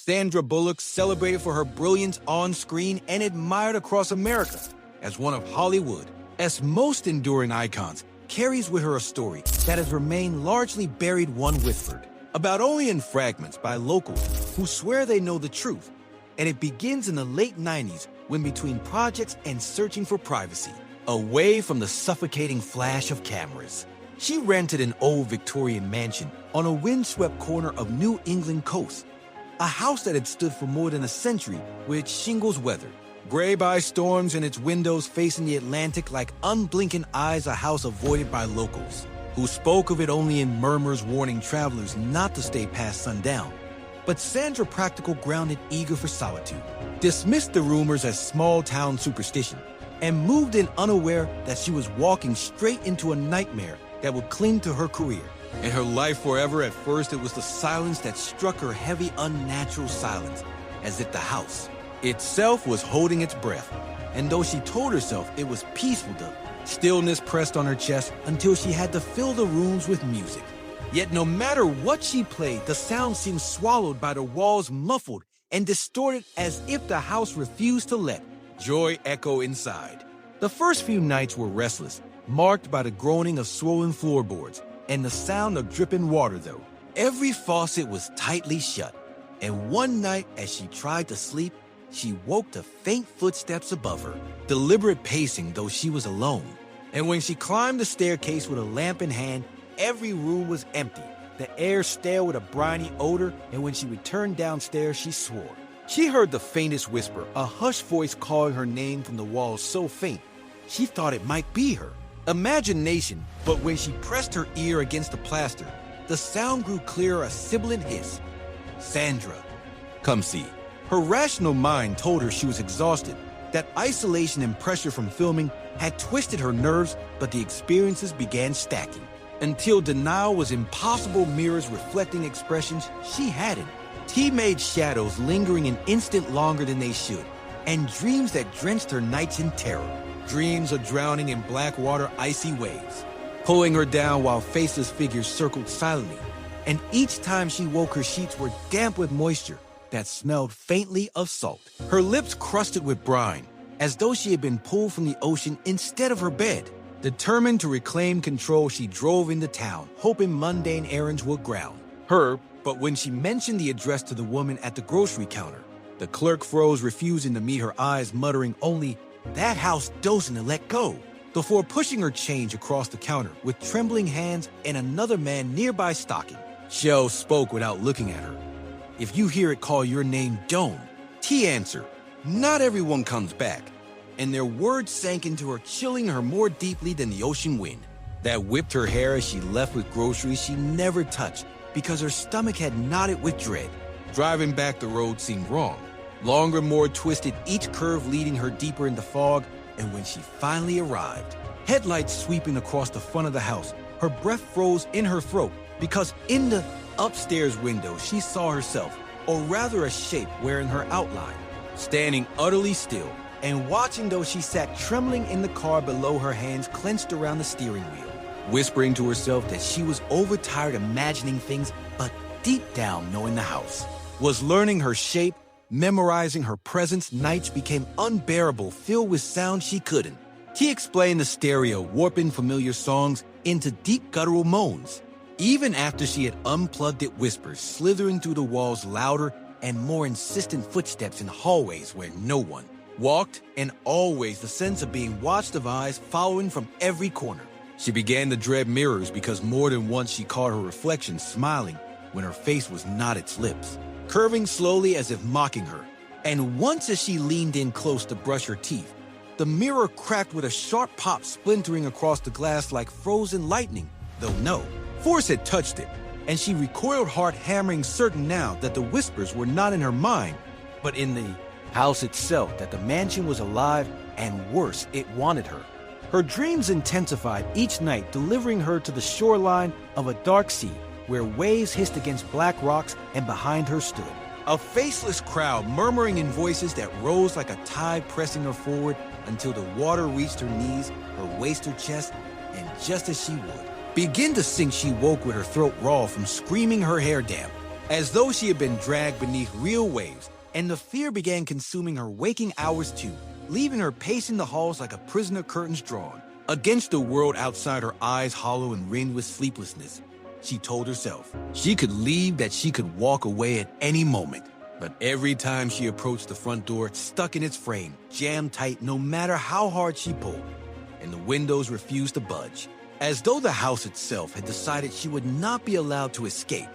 Sandra Bullock, celebrated for her brilliance on screen and admired across America as one of Hollywood's most enduring icons, carries with her a story that has remained largely buried, one whispered about only in fragments by locals who swear they know the truth. And it begins in the late 90s when, between projects and searching for privacy, away from the suffocating flash of cameras, she rented an old Victorian mansion on a windswept corner of New England coast, a house that had stood for more than a century with shingles weathered, gray by storms and its windows facing the Atlantic like unblinking eyes, a house avoided by locals, who spoke of it only in murmurs warning travelers not to stay past sundown. But Sandra, practical, grounded, eager for solitude, dismissed the rumors as small-town superstition and moved in unaware that she was walking straight into a nightmare that would cling to her career and her life forever. At first, it was the silence that struck her, heavy, unnatural silence, as if the house itself was holding its breath. And though she told herself it was peaceful, the stillness pressed on her chest until she had to fill the rooms with music. Yet no matter what she played, the sound seemed swallowed by the walls, muffled and distorted, as if the house refused to let joy echo inside. The first few nights were restless, marked by the groaning of swollen floorboards and the sound of dripping water, though every faucet was tightly shut. And one night, as she tried to sleep, she woke to faint footsteps above her, deliberate pacing though she was alone. And when she climbed the staircase with a lamp in hand, every room was empty, the air stale with a briny odor, and when she returned downstairs, she swore. She heard the faintest whisper, a hushed voice calling her name from the walls so faint, she thought it might be her imagination. But when she pressed her ear against the plaster, the sound grew clearer, a sibilant hiss. Sandra, come see. Her rational mind told her she was exhausted, that isolation and pressure from filming had twisted her nerves, but the experiences began stacking until denial was impossible, mirrors reflecting expressions she hadn't. Tea-made shadows lingering an instant longer than they should, and dreams that drenched her nights in terror. Dreams of drowning in black water, icy waves, pulling her down while faceless figures circled silently. And each time she woke, her sheets were damp with moisture that smelled faintly of salt. Her lips crusted with brine, as though she had been pulled from the ocean instead of her bed. Determined to reclaim control, she drove into town, hoping mundane errands would ground her. But when she mentioned the address to the woman at the grocery counter, the clerk froze, refusing to meet her eyes, muttering only, "That house doesn't let go," before pushing her change across the counter with trembling hands and another man nearby stocking. Shell spoke without looking at her. "If you hear it call your name, don't." T answered, "Not everyone comes back." And their words sank into her, chilling her more deeply than the ocean wind that whipped her hair as she left with groceries she never touched because her stomach had knotted with dread. Driving back, the road seemed wrong, longer, more twisted, each curve leading her deeper into fog. And when she finally arrived, headlights sweeping across the front of the house, her breath froze in her throat because in the upstairs window she saw herself, or rather a shape wearing her outline, standing utterly still and watching, though she sat trembling in the car below, her hands clenched around the steering wheel, whispering to herself that she was overtired imagining things, but deep down knowing the house was learning her shape, memorizing her presence. Nights became unbearable, filled with sounds she couldn't. He explained the stereo, warping familiar songs into deep guttural moans. Even after she had unplugged it, whispers slithering through the walls, louder and more insistent footsteps in hallways where no one walked, and always the sense of being watched, of eyes following from every corner. She began to dread mirrors because more than once she caught her reflection smiling when her face was not its lips, curving slowly as if mocking her. And once, as she leaned in close to brush her teeth, the mirror cracked with a sharp pop, splintering across the glass like frozen lightning, though no force had touched it. And she recoiled, heart hammering, certain now that the whispers were not in her mind, but in the house itself, that the mansion was alive, and worse, it wanted her. Her dreams intensified each night, delivering her to the shoreline of a dark sea where waves hissed against black rocks, and behind her stood a faceless crowd, murmuring in voices that rose like a tide, pressing her forward until the water reached her knees, her waist, her chest, and just as she would begin to sink, she woke with her throat raw from screaming, her hair damp, as though she had been dragged beneath real waves, and the fear began consuming her waking hours too, leaving her pacing the halls like a prisoner curtains drawn. Against the world outside, her eyes hollow and ringed with sleeplessness, she told herself she could leave, that she could walk away at any moment. But every time she approached the front door, it stuck in its frame, jammed tight no matter how hard she pulled, and the windows refused to budge, as though the house itself had decided she would not be allowed to escape.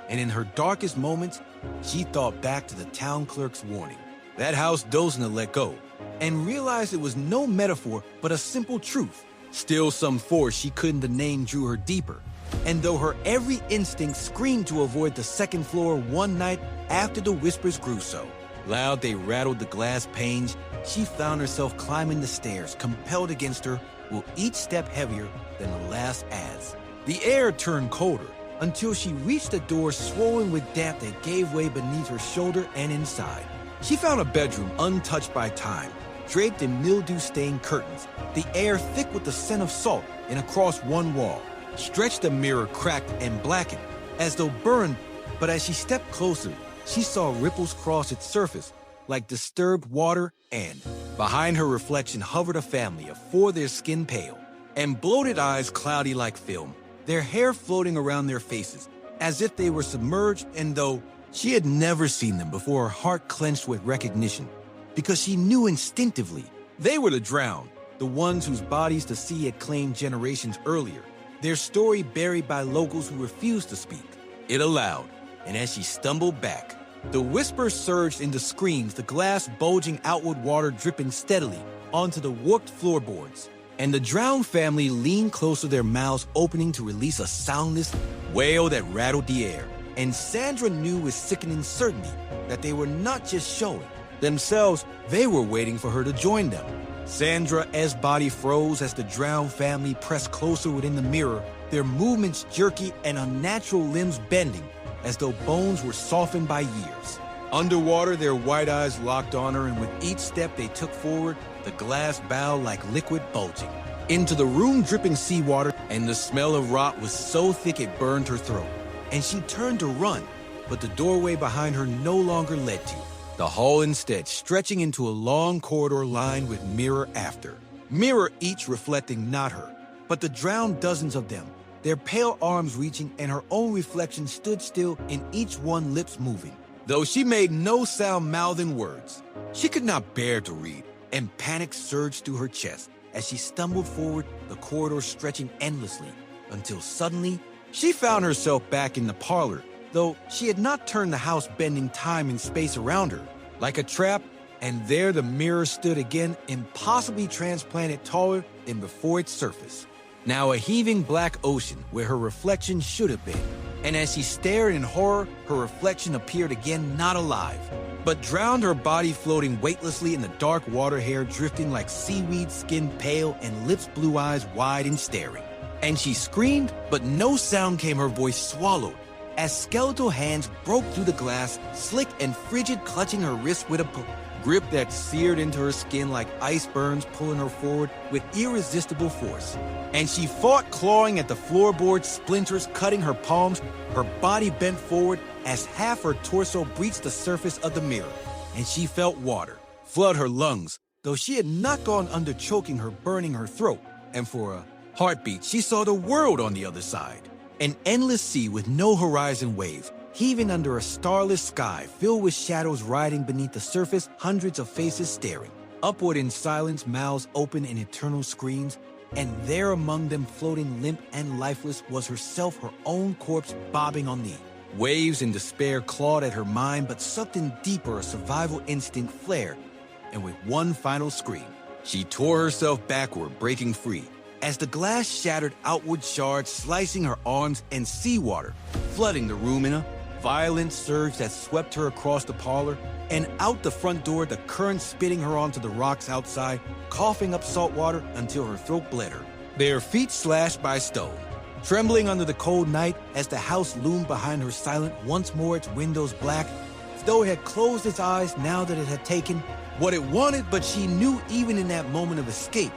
And in her darkest moments, she thought back to the town clerk's warning. That house doesn't let go, and realized it was no metaphor but a simple truth. Still, some force she couldn't name drew her deeper. And though her every instinct screamed to avoid the second floor, one night after the whispers grew so loud they rattled the glass panes, she found herself climbing the stairs, compelled against her, will each step heavier than the last as. The air turned colder until she reached a door swollen with damp that gave way beneath her shoulder, and inside she found a bedroom untouched by time, draped in mildew-stained curtains, the air thick with the scent of salt, and across one wall stretched a mirror cracked and blackened, as though burned, but as she stepped closer, she saw ripples cross its surface like disturbed water, and behind her reflection hovered a family of four, their skin pale and bloated eyes cloudy like film, their hair floating around their faces as if they were submerged. And though she had never seen them before, her heart clenched with recognition, because she knew instinctively they were the drowned, the ones whose bodies the sea had claimed generations earlier, their story buried by locals who refused to speak it aloud. And as she stumbled back, the whispers surged into screams, the glass bulging outward, water dripping steadily onto the warped floorboards. And the drowned family leaned closer, their mouths opening to release a soundless wail that rattled the air. And Sandra knew with sickening certainty that they were not just showing themselves, they were waiting for her to join them. Sandra's body froze as the drowned family pressed closer within the mirror, their movements jerky and unnatural, limbs bending as though bones were softened by years. Underwater, their white eyes locked on her, and with each step they took forward, the glass bowed like liquid bulging into the room, dripping seawater, and the smell of rot was so thick it burned her throat. And she turned to run, but the doorway behind her no longer led to the hall, instead stretching into a long corridor lined with mirror after mirror, each reflecting not her, but the drowned dozens of them, their pale arms reaching, and her own reflection stood still in each one, lips moving, though she made no sound, mouthing words she could not bear to read. And panic surged through her chest as she stumbled forward, the corridor stretching endlessly, until suddenly she found herself back in the parlor, though she had not turned the house, bending time and space around her like a trap. And there the mirror stood again, impossibly transplanted taller than before its surface, now a heaving black ocean where her reflection should have been. And as she stared in horror, her reflection appeared again, not alive, but drowned, her body floating weightlessly in the dark water, hair drifting like seaweed, skin pale, and lips, blue eyes wide and staring. And she screamed, but no sound came, her voice swallowed, as skeletal hands broke through the glass, slick and frigid, clutching her wrist with a grip that seared into her skin like ice burns, pulling her forward with irresistible force. And she fought, clawing at the floorboard, splinters cutting her palms, her body bent forward as half her torso breached the surface of the mirror. And she felt water flood her lungs, though she had not gone under, choking her, burning her throat. And for a heartbeat, she saw the world on the other side, an endless sea with no horizon, waves heaving under a starless sky filled with shadows riding beneath the surface, hundreds of faces staring upward in silence, mouths open in eternal screams. And there among them, floating limp and lifeless, was herself, her own corpse bobbing on the waves. In despair clawed at her mind, but something deeper, a survival instinct, flared, and with one final scream, she tore herself backward, breaking free, as the glass shattered outward, shards slicing her arms, and seawater flooding the room in a violent surge that swept her across the parlor and out the front door, the current spitting her onto the rocks outside, coughing up salt water until her throat bled her, bare feet slashed by stone. Trembling under the cold night as the house loomed behind her, silent once more, its windows black, as though it had closed its eyes now that it had taken what it wanted. But she knew, even in that moment of escape,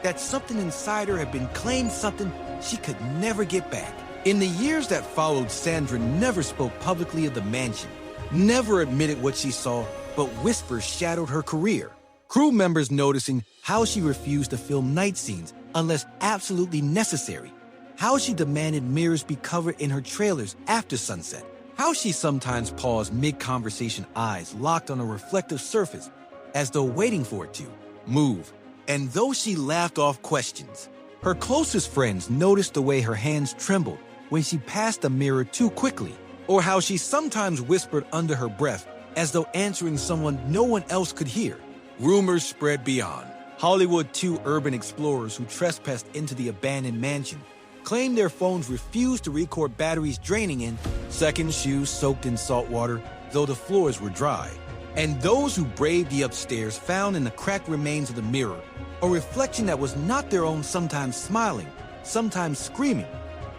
that something inside her had been claimed, something she could never get back. In the years that followed, Sandra never spoke publicly of the mansion, never admitted what she saw, but whispers shadowed her career. Crew members noticing how she refused to film night scenes unless absolutely necessary, how she demanded mirrors be covered in her trailers after sunset, how she sometimes paused mid-conversation, eyes locked on a reflective surface as though waiting for it to move. And though she laughed off questions, her closest friends noticed the way her hands trembled when she passed a mirror too quickly, or how she sometimes whispered under her breath as though answering someone no one else could hear. Rumors spread beyond. Hollywood, two urban explorers who trespassed into the abandoned mansion claimed their phones refused to record batteries draining in, second shoes soaked in salt water, though the floors were dry. And those who braved the upstairs found in the cracked remains of the mirror a reflection that was not their own, sometimes smiling, sometimes screaming,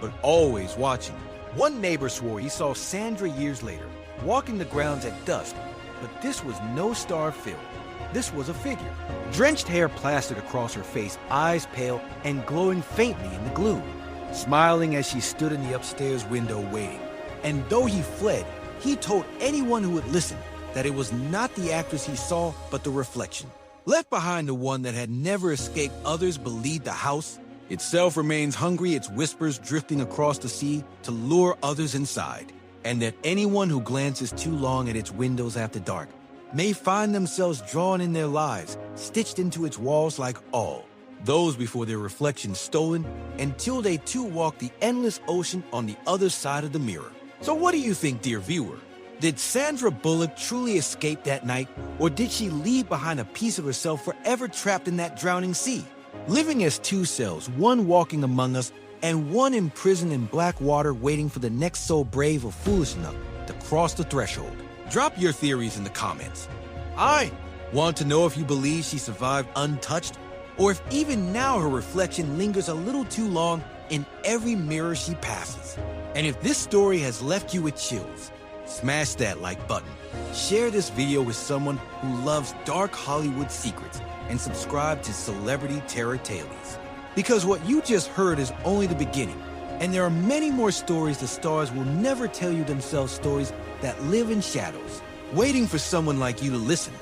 but always watching. One neighbor swore he saw Sandra years later, walking the grounds at dusk, but this was no star film. This was a figure. Drenched hair plastered across her face, eyes pale and glowing faintly in the gloom, smiling as she stood in the upstairs window waiting. And though he fled, he told anyone who would listen that it was not the actress he saw, but the reflection. Left behind, the one that had never escaped others believed the house itself remains hungry, its whispers drifting across the sea to lure others inside, and that anyone who glances too long at its windows after dark may find themselves drawn in their lives, stitched into its walls like all, those before their reflections stolen, until they too walk the endless ocean on the other side of the mirror. So what do you think, dear viewer? Did Sandra Bullock truly escape that night, or did she leave behind a piece of herself forever trapped in that drowning sea? Living as two selves, one walking among us, and one imprisoned in black water waiting for the next soul brave or foolish enough to cross the threshold. Drop your theories in the comments. I want to know if you believe she survived untouched, or if even now her reflection lingers a little too long in every mirror she passes. And if this story has left you with chills, smash that like button. Share this video with someone who loves dark Hollywood secrets, and subscribe to Celebrity Terror Tales. Because what you just heard is only the beginning, and there are many more stories the stars will never tell you themselves, stories that live in shadows, waiting for someone like you to listen.